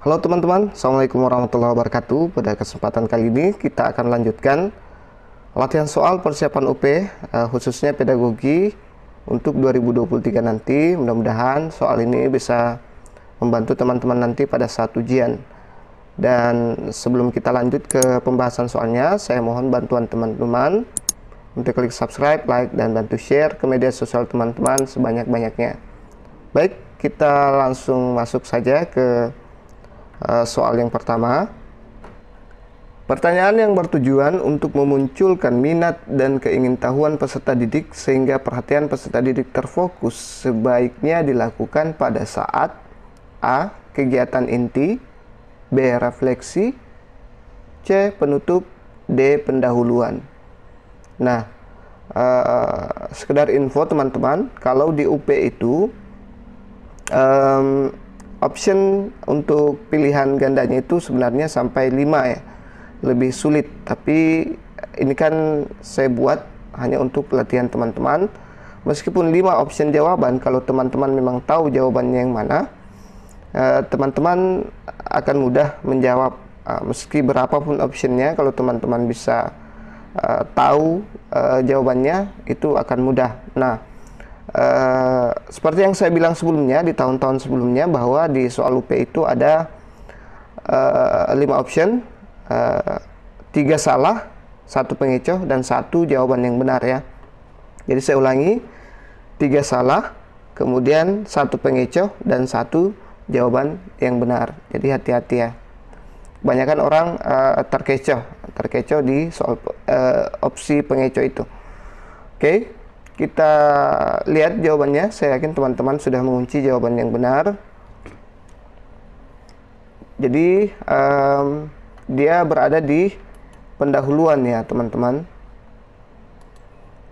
Halo teman-teman, Assalamualaikum warahmatullahi wabarakatuh. Pada kesempatan kali ini kita akan lanjutkan latihan soal persiapan UP, khususnya pedagogi untuk 2023 nanti. Mudah-mudahan soal ini bisa membantu teman-teman nanti pada saat ujian. Dan sebelum kita lanjut ke pembahasan soalnya, saya mohon bantuan teman-teman untuk klik subscribe, like, dan bantu share ke media sosial teman-teman sebanyak-banyaknya. Baik, kita langsung masuk saja ke soal yang pertama. Pertanyaan yang bertujuan untuk memunculkan minat dan keingintahuan peserta didik sehingga perhatian peserta didik terfokus sebaiknya dilakukan pada saat A. Kegiatan inti, B. Refleksi, C. Penutup, D. Pendahuluan. Nah, sekedar info teman-teman, kalau di UP itu option untuk pilihan gandanya itu sebenarnya sampai 5 ya, lebih sulit, tapi ini kan saya buat hanya untuk pelatihan teman-teman. Meskipun 5 option jawaban, kalau teman-teman memang tahu jawabannya yang mana, teman-teman akan mudah menjawab. Meski berapapun optionnya, kalau teman-teman bisa tahu jawabannya, itu akan mudah. Nah, seperti yang saya bilang sebelumnya di tahun-tahun sebelumnya, bahwa di soal UP itu ada 5 option, 3 salah, 1 pengecoh, dan 1 jawaban yang benar ya. Jadi saya ulangi, 3 salah, kemudian 1 pengecoh, dan 1 jawaban yang benar. Jadi hati-hati ya. Kebanyakan orang terkecoh di soal opsi pengecoh itu. Oke, kita lihat jawabannya. Saya yakin teman-teman sudah mengunci jawaban yang benar. Jadi dia berada di pendahuluan ya teman-teman.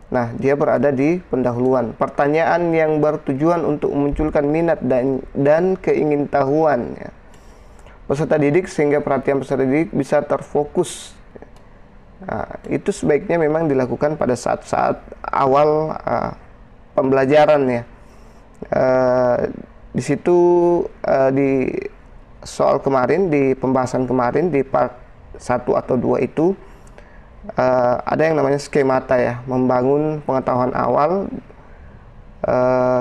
Nah, dia berada di pendahuluan. Pertanyaan yang bertujuan untuk memunculkan minat dan keingintahuan ya peserta didik sehingga perhatian peserta didik bisa terfokus. Nah, itu sebaiknya memang dilakukan pada saat-saat awal pembelajaran ya. Di situ di soal kemarin, di pembahasan kemarin di part 1 atau 2 itu ada yang namanya skemata ya, membangun pengetahuan awal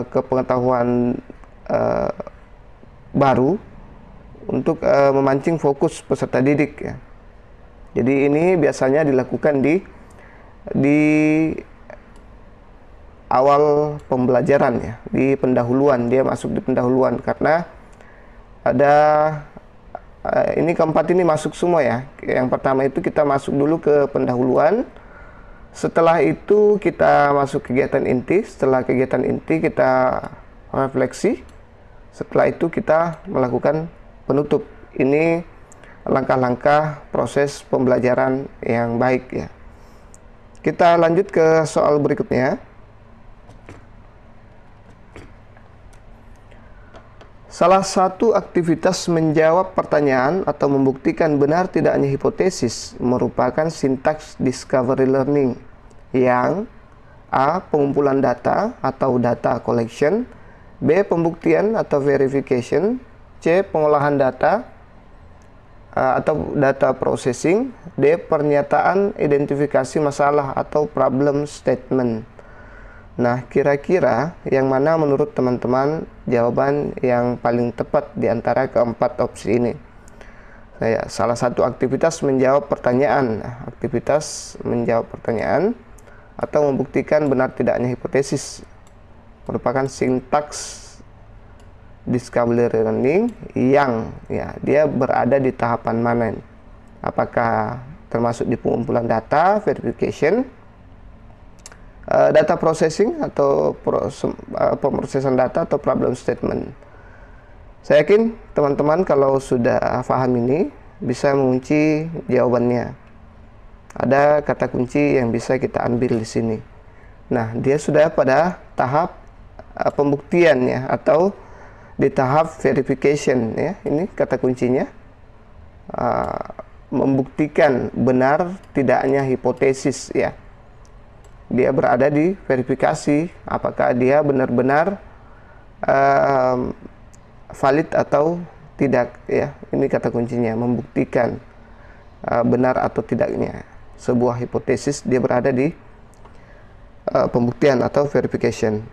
ke pengetahuan baru untuk memancing fokus peserta didik ya. Jadi ini biasanya dilakukan di awal pembelajaran ya, di pendahuluan. Dia masuk di pendahuluan karena ada ini keempat ini masuk semua ya. Yang pertama itu kita masuk dulu ke pendahuluan. Setelah itu kita masuk kegiatan inti. Setelah kegiatan inti kita refleksi. Setelah itu kita melakukan penutup. Ini langkah-langkah proses pembelajaran yang baik ya. Kita lanjut ke soal berikutnya. Salah satu aktivitas menjawab pertanyaan atau membuktikan benar tidaknya hipotesis merupakan sintaks discovery learning yang A. Pengumpulan data atau data collection, B. Pembuktian atau verification, C. Pengolahan data atau data processing, D. Pernyataan identifikasi masalah atau problem statement. Nah, kira-kira yang mana menurut teman-teman jawaban yang paling tepat di antara keempat opsi ini? Salah satu aktivitas menjawab pertanyaan, aktivitas menjawab pertanyaan atau membuktikan benar tidaknya hipotesis merupakan sintaks discovery learning yang ya dia berada di tahapan mana? Apakah termasuk di pengumpulan data, verification, data processing atau pemrosesan data atau problem statement? Saya yakin teman-teman kalau sudah paham ini bisa mengunci jawabannya. Ada kata kunci yang bisa kita ambil di sini. Nah, dia sudah pada tahap pembuktian ya, atau di tahap verification ya. Ini kata kuncinya, membuktikan benar tidaknya hipotesis ya. Dia berada di verifikasi, apakah dia benar-benar valid atau tidak ya. Ini kata kuncinya, membuktikan benar atau tidaknya sebuah hipotesis, dia berada di pembuktian atau verification.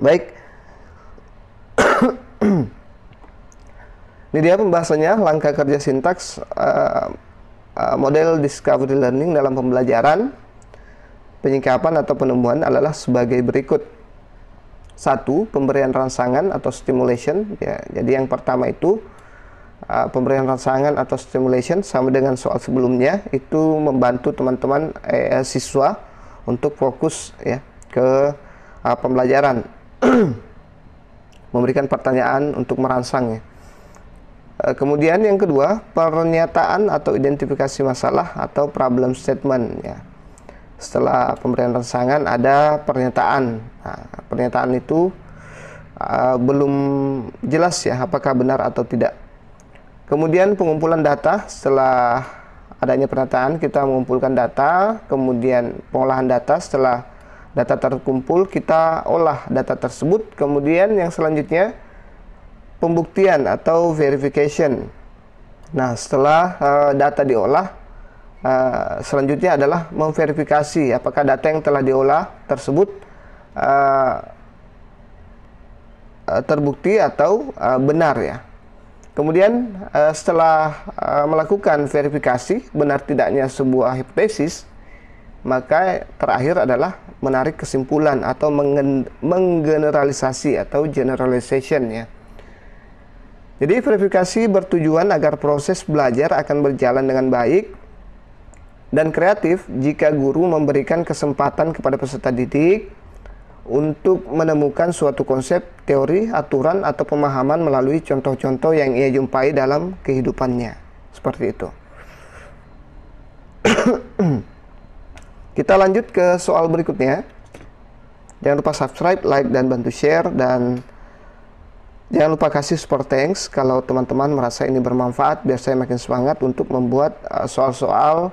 Baik. Ini dia pembahasannya, langkah kerja sintaks model discovery learning dalam pembelajaran. Penyikapan atau penemuan adalah sebagai berikut. 1. Pemberian rangsangan atau stimulation ya. Jadi yang pertama itu pemberian rangsangan atau stimulation sama dengan soal sebelumnya, itu membantu teman-teman siswa untuk fokus ya ke pembelajaran. Memberikan pertanyaan untuk merangsang ya. Kemudian yang kedua, pernyataan atau identifikasi masalah atau problem statement ya. Setelah pemberian rangsangan ada pernyataan. Nah, pernyataan itu belum jelas ya apakah benar atau tidak. Kemudian pengumpulan data. Setelah adanya pernyataan, kita mengumpulkan data. Kemudian pengolahan data. Setelah data terkumpul, kita olah data tersebut. Kemudian yang selanjutnya pembuktian atau verification. Nah, setelah data diolah, selanjutnya adalah memverifikasi apakah data yang telah diolah tersebut terbukti atau benar ya. Kemudian setelah melakukan verifikasi benar tidaknya sebuah hipotesis, maka terakhir adalah menarik kesimpulan atau menggeneralisasi atau generalization ya. Jadi verifikasi bertujuan agar proses belajar akan berjalan dengan baik dan kreatif jika guru memberikan kesempatan kepada peserta didik untuk menemukan suatu konsep, teori, aturan, atau pemahaman melalui contoh-contoh yang ia jumpai dalam kehidupannya. Seperti itu. Kita lanjut ke soal berikutnya. Jangan lupa subscribe, like, dan bantu share, dan jangan lupa kasih support thanks kalau teman-teman merasa ini bermanfaat, biar saya makin semangat untuk membuat soal-soal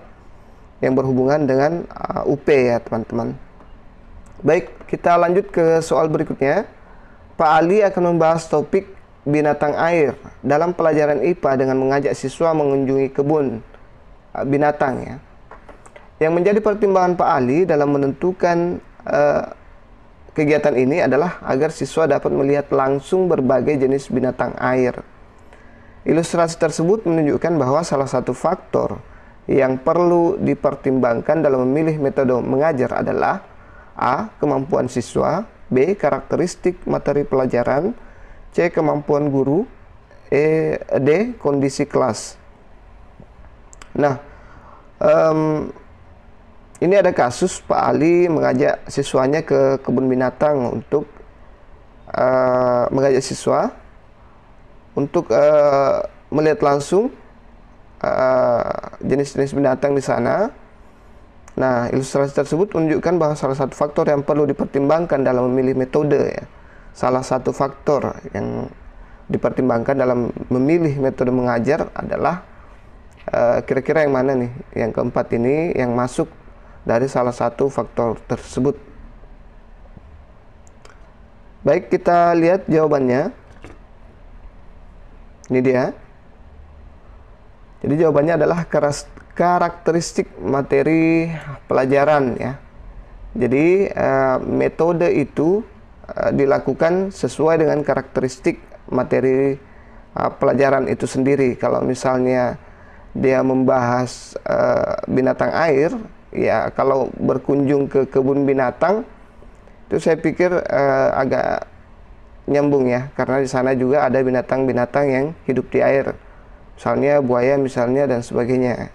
yang berhubungan dengan UP ya teman-teman. Baik, kita lanjut ke soal berikutnya. Pak Ali akan membahas topik binatang air dalam pelajaran IPA dengan mengajak siswa mengunjungi kebun binatang ya. Yang menjadi pertimbangan Pak Ali dalam menentukan kegiatan ini adalah agar siswa dapat melihat langsung berbagai jenis binatang air. Ilustrasi tersebut menunjukkan bahwa salah satu faktor yang perlu dipertimbangkan dalam memilih metode mengajar adalah A. Kemampuan siswa, B. Karakteristik materi pelajaran, C. Kemampuan guru, D. Kondisi kelas. Nah, ini ada kasus Pak Ali mengajak siswanya ke kebun binatang untuk mengajak siswa untuk melihat langsung jenis-jenis binatang di sana. Nah, ilustrasi tersebut menunjukkan bahwa salah satu faktor yang perlu dipertimbangkan dalam memilih metode ya. Salah satu faktor yang dipertimbangkan dalam memilih metode mengajar adalah kira-kira yang mana nih? Yang keempat ini yang masuk dari salah satu faktor tersebut. Baik, kita lihat jawabannya. Ini dia. Jadi jawabannya adalah karakteristik materi pelajaran ya. Jadi metode itu dilakukan sesuai dengan karakteristik materi pelajaran itu sendiri. Kalau misalnya dia membahas binatang air, ya kalau berkunjung ke kebun binatang itu saya pikir agak nyambung ya, karena di sana juga ada binatang-binatang yang hidup di air. Misalnya buaya misalnya dan sebagainya.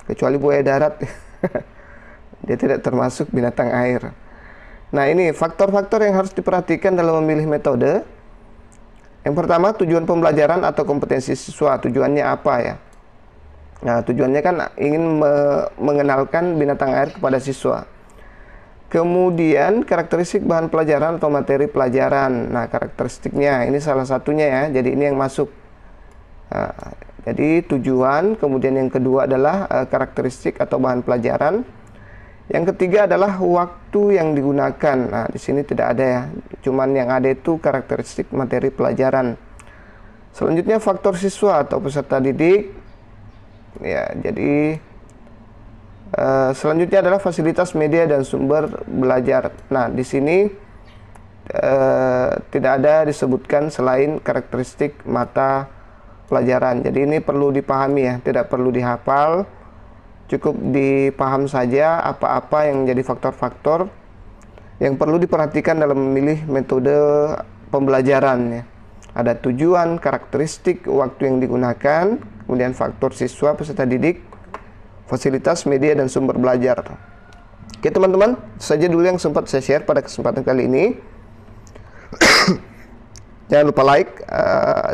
Kecuali buaya darat. Dia tidak termasuk binatang air. Nah, ini faktor-faktor yang harus diperhatikan dalam memilih metode. Yang pertama, tujuan pembelajaran atau kompetensi siswa. Tujuannya apa ya? Nah, tujuannya kan ingin mengenalkan binatang air kepada siswa. Kemudian, karakteristik bahan pelajaran atau materi pelajaran. Nah, karakteristiknya ini salah satunya ya. Jadi ini yang masuk. Jadi tujuan, kemudian yang kedua adalah karakteristik atau bahan pelajaran. Yang ketiga adalah waktu yang digunakan. Nah, di sini tidak ada ya. Cuman yang ada itu karakteristik materi pelajaran. Selanjutnya faktor siswa atau peserta didik. Ya, jadi selanjutnya adalah fasilitas media dan sumber belajar. Nah, di sini tidak ada disebutkan selain karakteristik mata pelajaran. Jadi ini perlu dipahami ya, tidak perlu dihafal. Cukup dipaham saja apa-apa yang menjadi faktor-faktor yang perlu diperhatikan dalam memilih metode pembelajaran ya. Ada tujuan, karakteristik, waktu yang digunakan, kemudian faktor siswa, peserta didik, fasilitas, media, dan sumber belajar. Oke teman-teman, itu saja dulu yang sempat saya share pada kesempatan kali ini. Jangan lupa like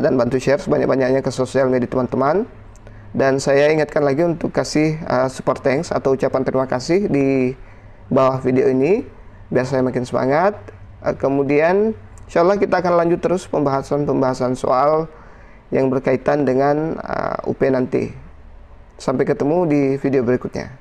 dan bantu share sebanyak-banyaknya ke sosial media teman-teman. Dan saya ingatkan lagi untuk kasih super thanks atau ucapan terima kasih di bawah video ini, biar saya makin semangat. Kemudian insya Allah kita akan lanjut terus pembahasan soal yang berkaitan dengan UP nanti. Sampai ketemu di video berikutnya.